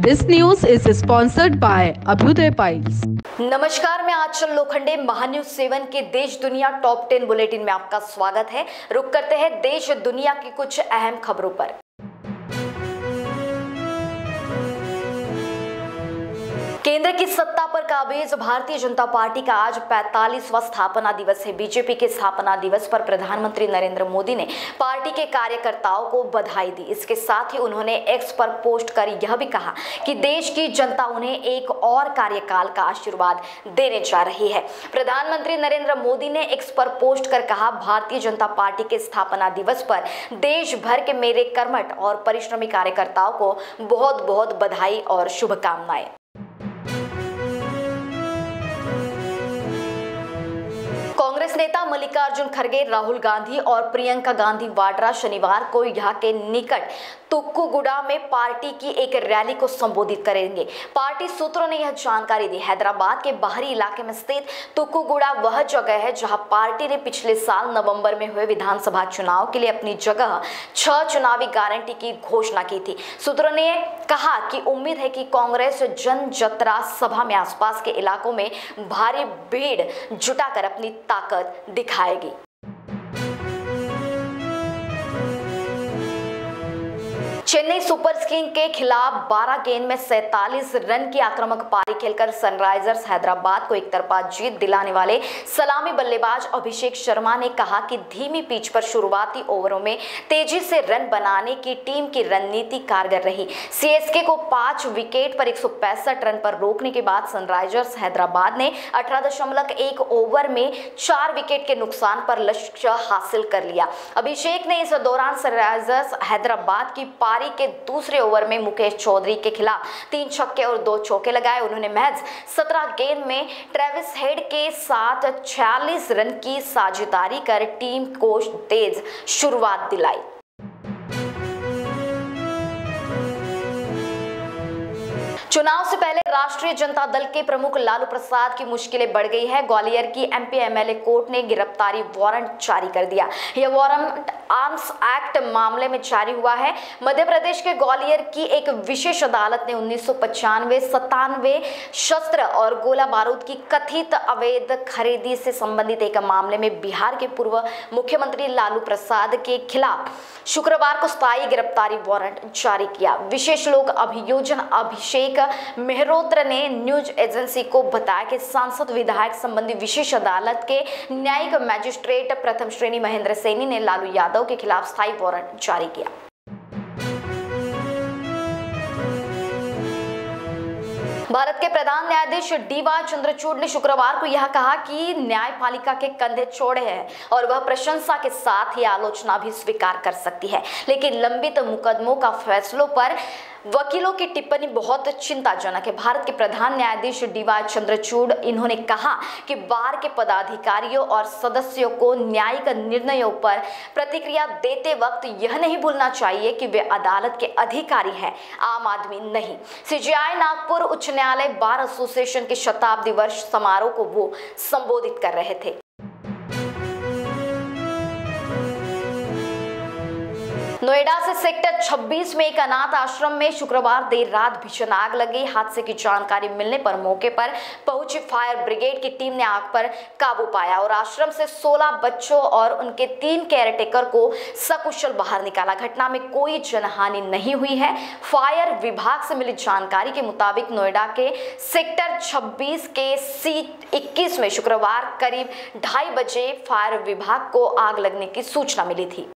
This news is sponsored by Abhyuday Piles. नमस्कार, मैं आंचल लोखंडे महान्यूज 7 के देश दुनिया टॉप 10 बुलेटिन में आपका स्वागत है। रुक करते हैं देश दुनिया की कुछ अहम खबरों पर। केंद्र की सत्ता पर काबिज भारतीय जनता पार्टी का आज 45वां स्थापना दिवस है। बीजेपी के स्थापना दिवस पर प्रधानमंत्री नरेंद्र मोदी ने पार्टी के कार्यकर्ताओं को बधाई दी। इसके साथ ही उन्होंने एक्स पर पोस्ट कर यह भी कहा कि देश की जनता उन्हें एक और कार्यकाल का आशीर्वाद देने जा रही है। प्रधानमंत्री नरेंद्र मोदी ने एक्स पर पोस्ट कर कहा, भारतीय जनता पार्टी के स्थापना दिवस पर देश भर के मेरे कर्मठ और परिश्रमी कार्यकर्ताओं को बहुत बहुत बधाई और शुभकामनाएं। कांग्रेस नेता मल्लिकार्जुन खड़गे, राहुल गांधी और प्रियंका गांधी वाड्रा शनिवार को यहाँ के निकट तुक्कुगुड़ा में पार्टी की एक रैली को संबोधित करेंगे। पार्टी सूत्रों ने यह जानकारी दी। हैदराबाद के बाहरी इलाके में स्थित तुक्कुगुड़ा वह जगह है जहां पार्टी ने पिछले साल नवंबर में हुए विधानसभा चुनाव के लिए अपनी जगह 6 चुनावी गारंटी की घोषणा की थी। सूत्रों ने कहा कि उम्मीद है कि कांग्रेस जन जतरा सभा में आसपास के इलाकों में भारी भीड़ जुटाकर अपनी ताकत दिखाएगी। चेन्नई सुपर किंग्स के खिलाफ 12 गेंद में 47 रन की आक्रामक पारी खेलकर सनराइजर्स हैदराबाद को एकतरफा जीत दिलाने वाले सलामी बल्लेबाज अभिषेक शर्मा ने कहा कि धीमी पिच पर शुरुआती ओवरों में तेजी से रन बनाने की टीम की रणनीति कारगर रही। सीएसके को 5 विकेट पर 165 रन पर रोकने के बाद सनराइजर्स हैदराबाद ने 18.1 ओवर में 4 विकेट के नुकसान पर लक्ष्य हासिल कर लिया। अभिषेक ने इस दौरान सनराइजर्स हैदराबाद की पारी के दूसरे ओवर में मुकेश चौधरी के खिलाफ 3 छक्के और 2 चौके लगाए। उन्होंने महज 17 गेंद में ट्रेविस हेड के साथ 46 रन की साझेदारी कर टीम को तेज शुरुआत दिलाई। चुनाव से पहले राष्ट्रीय जनता दल के प्रमुख लालू प्रसाद की मुश्किलें बढ़ गई है। ग्वालियर की एमपी एमएलए कोर्ट ने गिरफ्तारी वारंट जारी कर दिया। यह वारंट आर्म्स एक्ट मामले में जारी हुआ है। मध्य प्रदेश के ग्वालियर की एक विशेष अदालत ने 1995-97 शस्त्र और गोला बारूद की कथित अवैध खरीदी से संबंधित एक मामले में बिहार के पूर्व मुख्यमंत्री लालू प्रसाद के खिलाफ शुक्रवार को स्थायी गिरफ्तारी वारंट जारी किया। विशेष लोक अभियोजन अभिषेक मेहरोत्र ने न्यूज एजेंसी को बताया कि सांसद विधायक संबंधी विशेष अदालत के न्यायिक मजिस्ट्रेट प्रथम श्रेणी महेंद्र सैनी ने लालू यादव के खिलाफ स्थायी वारंट जारी किया। भारत के प्रधान न्यायाधीश डीवाई चंद्रचूड़ ने शुक्रवार को यह कहा कि न्यायपालिका के कंधे चौड़े हैं और वह प्रशंसा के साथ ही आलोचना भी स्वीकार कर सकती है, लेकिन लंबित मुकदमों का फैसलों पर वकीलों की टिप्पणी बहुत चिंताजनक है। भारत के प्रधान न्यायाधीश डीवाई चंद्रचूड़ इन्होंने कहा कि बार के पदाधिकारियों और सदस्यों को न्यायिक निर्णयों पर प्रतिक्रिया देते वक्त यह नहीं भूलना चाहिए कि वे अदालत के अधिकारी हैं, आम आदमी नहीं। सीजेआई नागपुर उच्च न्यायालय बार एसोसिएशन के शताब्दी वर्ष समारोह को वो संबोधित कर रहे थे। नोएडा से सेक्टर 26 में एक अनाथ आश्रम में शुक्रवार देर रात भीषण आग लगी। हादसे की जानकारी मिलने पर मौके पर पहुंची फायर ब्रिगेड की टीम ने आग पर काबू पाया और आश्रम से 16 बच्चों और उनके 3 केयरटेकर को सकुशल बाहर निकाला। घटना में कोई जनहानि नहीं हुई है। फायर विभाग से मिली जानकारी के मुताबिक नोएडा के सेक्टर 26 के C21 में शुक्रवार करीब 2:30 बजे फायर विभाग को आग लगने की सूचना मिली थी।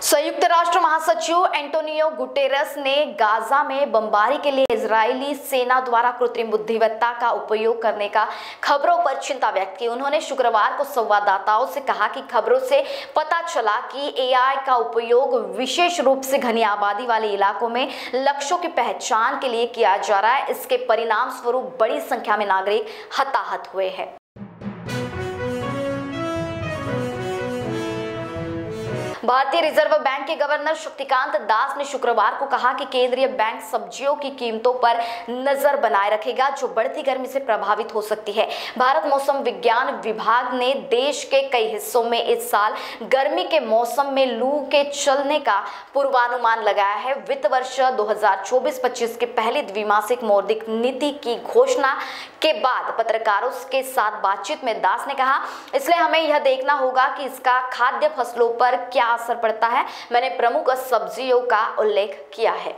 संयुक्त राष्ट्र महासचिव एंटोनियो गुटेरस ने गाजा में बमबारी के लिए इजरायली सेना द्वारा कृत्रिम बुद्धिमत्ता का उपयोग करने का खबरों पर चिंता व्यक्त की। उन्होंने शुक्रवार को संवाददाताओं से कहा कि खबरों से पता चला कि एआई का उपयोग विशेष रूप से घनी आबादी वाले इलाकों में लक्ष्यों की पहचान के लिए किया जा रहा है। इसके परिणाम स्वरूप बड़ी संख्या में नागरिक हताहत हुए हैं। भारतीय रिजर्व बैंक के गवर्नर शक्तिकांत दास ने शुक्रवार को कहा कि केंद्रीय बैंक सब्जियों की कीमतों पर नजर बनाए रखेगा जो बढ़ती गर्मी से प्रभावित हो सकती है। भारत मौसम विज्ञान विभाग ने देश के कई हिस्सों में इस साल गर्मी के मौसम में लू के चलने का पूर्वानुमान लगाया है। वित्त वर्ष 2024-25 के पहली द्विमासिक मौद्रिक नीति की घोषणा के बाद पत्रकारों के साथ बातचीत में दास ने कहा, इसलिए हमें यह देखना होगा कि इसका खाद्य फसलों पर क्या असर पड़ता है। मैंने प्रमुख सब्जियों का उल्लेख किया है।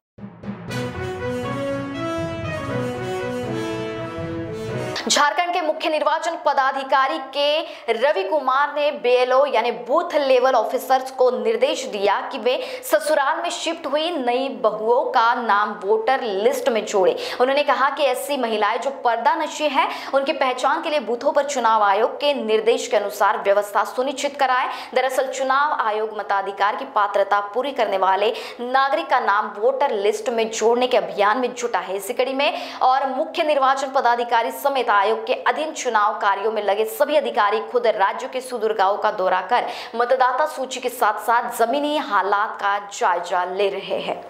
झारखंड के मुख्य निर्वाचन पदाधिकारी के रवि कुमार ने बीएलओ यानी बूथ लेवल ऑफिसर्स को निर्देश दिया कि वे ससुराल में शिफ्ट हुई नई बहुओं का नाम वोटर लिस्ट में जोड़े। उन्होंने कहा कि ऐसी महिलाएं जो पर्दा नशी हैं, उनकी पहचान के लिए बूथों पर चुनाव आयोग के निर्देश के अनुसार व्यवस्था सुनिश्चित कराए। दरअसल चुनाव आयोग मताधिकार की पात्रता पूरी करने वाले नागरिक का नाम वोटर लिस्ट में जोड़ने के अभियान में जुटा है। इसी कड़ी में और मुख्य निर्वाचन पदाधिकारी समेत आयोग के अधीन चुनाव कार्यों में लगे सभी अधिकारी खुद राज्यों के सुदूर गांवों का दौरा कर मतदाता सूची के साथ साथ जमीनी हालात का जायजा ले रहे हैं।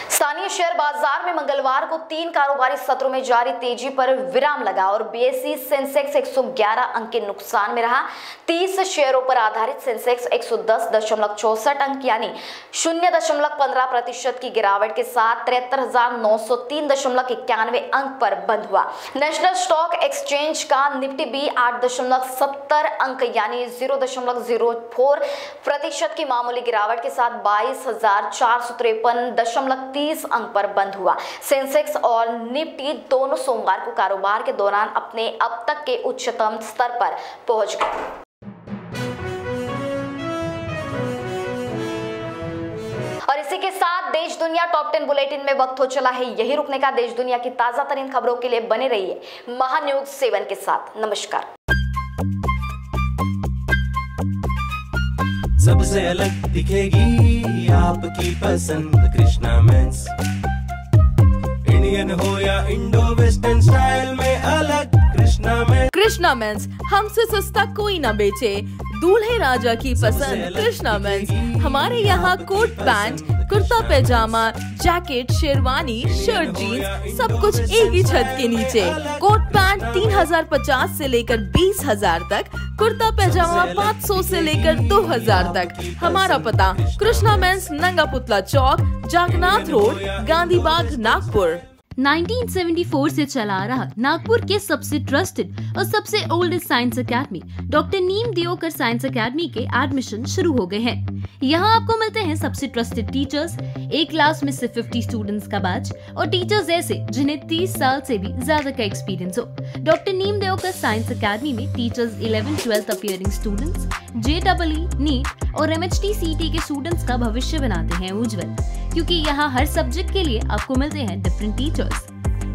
स्थानीय शेयर बाजार में मंगलवार को 3 कारोबारी सत्रों में जारी तेजी पर विराम लगा और बीएसई सेंसेक्स 111 अंक के नुकसान में रहा। 30 शेयरों पर आधारित सेंसेक्स 110.64 अंक यानी 0.15% की गिरावट के साथ 73,903.91 अंक पर बंद हुआ। नेशनल स्टॉक एक्सचेंज का निफ्टी भी 8.70 अंक यानी 0.04% की मामूली गिरावट के साथ 22,453.30 अंक पर बंद हुआ। सेंसेक्स और निफ्टी दोनों सोमवार को कारोबार के दौरान अपने अब तक के उच्चतम स्तर पर पहुंच गए। और इसी के साथ देश दुनिया टॉप 10 बुलेटिन में वक्त हो चला है यही रुकने का। देश दुनिया की ताजा तरीन खबरों के लिए बने रहिए महान्यूज 7 के साथ। नमस्कार। सबसे अलग दिखेगी आपकी पसंद कृष्णा मेंस। इंडियन हो या इंडो वेस्टर्न स्टाइल में अलग कृष्णा मेंस हमसे सस्ता कोई ना बेचे। दूल्हे राजा की पसंद कृष्णा मेंस। हमारे यहाँ कोट पैंट, कुर्ता पैजामा, जैकेट, शेरवानी, शर्ट, जीन्स सब कुछ एक ही छत के नीचे। कोट पैंट 3,050 से लेकर 20,000 तक, कुर्ता पैजामा 500 से लेकर 2,000 तक। हमारा पता कृष्णा मेंस, नंगा पुतला चौक, जागनाथ रोड, गांधी बाग, नागपुर। 1974 से चला आ रहा नागपुर के सबसे ट्रस्टेड और सबसे oldest science academy doctor Neem Deokar science academy के एडमिशन शुरू हो गए हैं। यहाँ आपको मिलते हैं सबसे ट्रस्टेड टीचर्स, एक क्लास में से 50 स्टूडेंट्स का बैच और टीचर्स ऐसे जिन्हें 30 साल से भी ज्यादा का एक्सपीरियंस हो। Doctor Neem Deokar science academy में teachers 11-12 appearing students, JEE, NEET और MHT CT के स्टूडेंट्स का भविष्य बनाते हैं उज्जवल, क्योंकि यहाँ हर सब्जेक्ट के लिए आपको मिलते हैं डिफरेंट टीचर्स।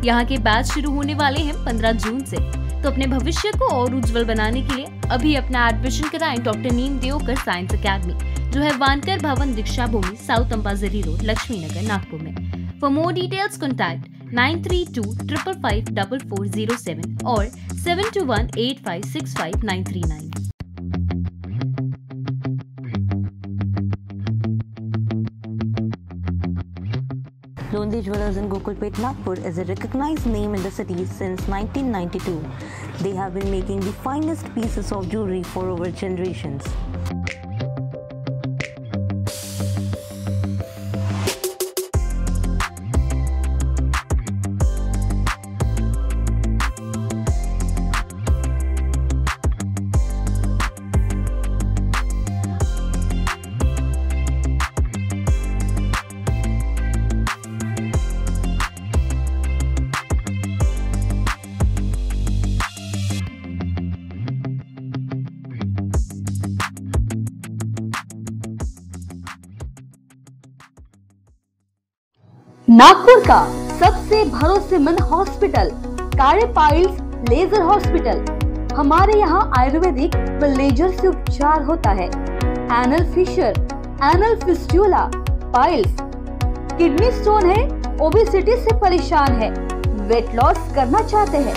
यहाँ के बैच शुरू होने वाले हैं 15 जून से, तो अपने भविष्य को और उज्जवल बनाने के लिए अभी अपना एडमिशन कराएं doctor Neem Deokar science academy, जो है वानकर भवन, दीक्षा भूमि, साउथ अंबाझरी रोड, लक्ष्मी नगर, नागपुर में। फॉर मोर डिटेल्स कॉन्टैक्ट 9325554407 और 7218565939। Lonely Jewelers in Gokulpet, Nagpur is a recognized name in the city since 1992. They have been making the finest pieces of jewelry for over generations. Nagpur का सबसे भरोसेमंद hospital कार्य piles laser hospital. हमारे यहाँ आयुर्वेदिक व laser से उपचार होता है। Anal fissure, anal fistula, piles, kidney stone है, ओबेसिटी से परेशान है, वेट लॉस करना चाहते हैं,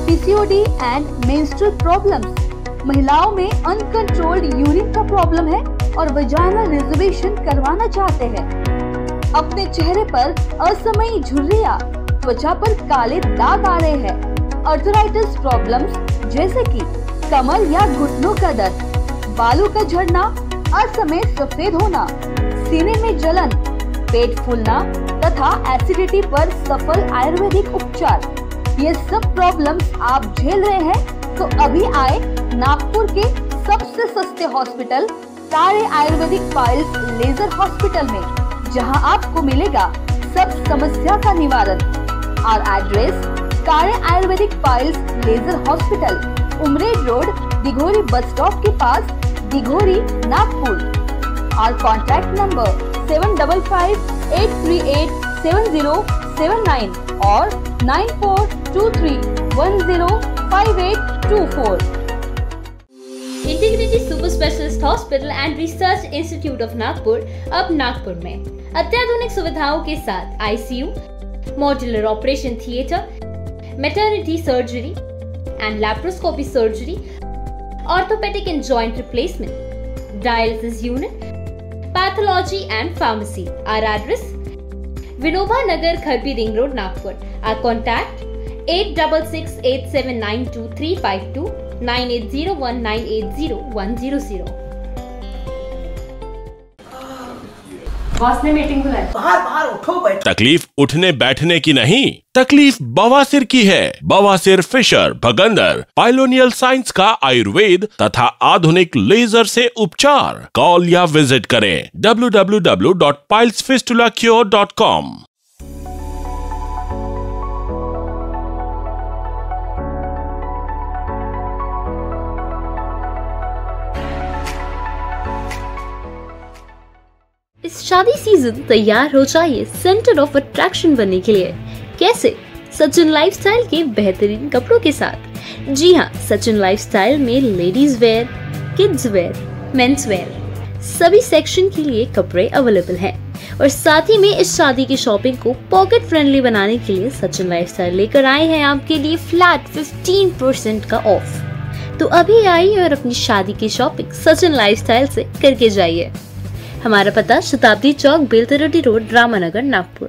PCOD एंड मेंस्ट्रुअल प्रॉब्लम्स। महिलाओं में अनकंट्रोल्ड यूरिन का प्रॉब्लम है और वजाइनल रिजर्वेशन करवाना चाहते हैं। अपने चेहरे पर असमयी झुर्रियां, त्वचा पर काले दाग आ रहे हैं। अर्थराइटिस प्रॉब्लम्स जैसे कि कमर या घुटनों का दर्द, बालों का झड़ना, असमय सफेद होना, सीने में जलन, पेट फूलना तथा एसिडिटी पर सफल आयुर्वेदिक उपचार, ये सब प्रॉब्लम्स आप झेल रहे हैं तो अभी आए नागपुर के सबसे सस्ते हॉस्पिटल कार्य आयुर्वेदिक पाइल्स लेजर हॉस्पिटल में, जहां आपको मिलेगा सब समस्या का निवारण। और एड्रेस कार्य Ayurvedic piles laser hospital, Umred road, Dighori bus stop के पास, दिघोरी, नागपुर। और कॉन्टैक्ट नंबर 7538387079 और 9423105824। Integrity super specialist hospital and research institute of Nagpur अब नागपुर में अत्याधुनिक सुविधाओं के साथ ICU, modular operation theatre, maternity surgery and laparoscopy surgery, orthopaedic and joint replacement, dialysis unit, pathology and pharmacy. Our address Vinoba Nagar, Kharpi ring road, Nagpur. Our contact 8668792352 9801980100। Boss ने meeting बुलाई। बाहर उठो बैठो। तकलीफ उठने बैठने की नहीं, तकलीफ बवासीर की है। बवासीर, फिशर, भगंदर, पाइलोनियल साइंस का आयुर्वेद तथा आधुनिक लेजर से उपचार। कॉल या विजिट करें www.pilesfistulacure.com। इस शादी सीजन तैयार हो जाइए सेंटर ऑफ अट्रैक्शन बनने के लिए। कैसे? सचिन लाइफस्टाइल के बेहतरीन कपड़ों के साथ। जी हाँ, सचिन लाइफस्टाइल में ladies wear, kids where, men's wear सभी सेक्शन के लिए कपड़े अवेलेबल हैं। और साथ ही में इस शादी की शॉपिंग को पॉकेट फ्रेंडली बनाने के लिए सचिन लाइफस्टाइल लेकर आए हैं आपके लिए फ्लैट 15% का ऑफ। तो अभी आइए और अपनी शादी की शॉपिंग सचिन लाइफस्टाइल से करके जाइए। हमारा पता शताब्दी चौक, बेलतरोटी रोड, रामानगर, नागपुर।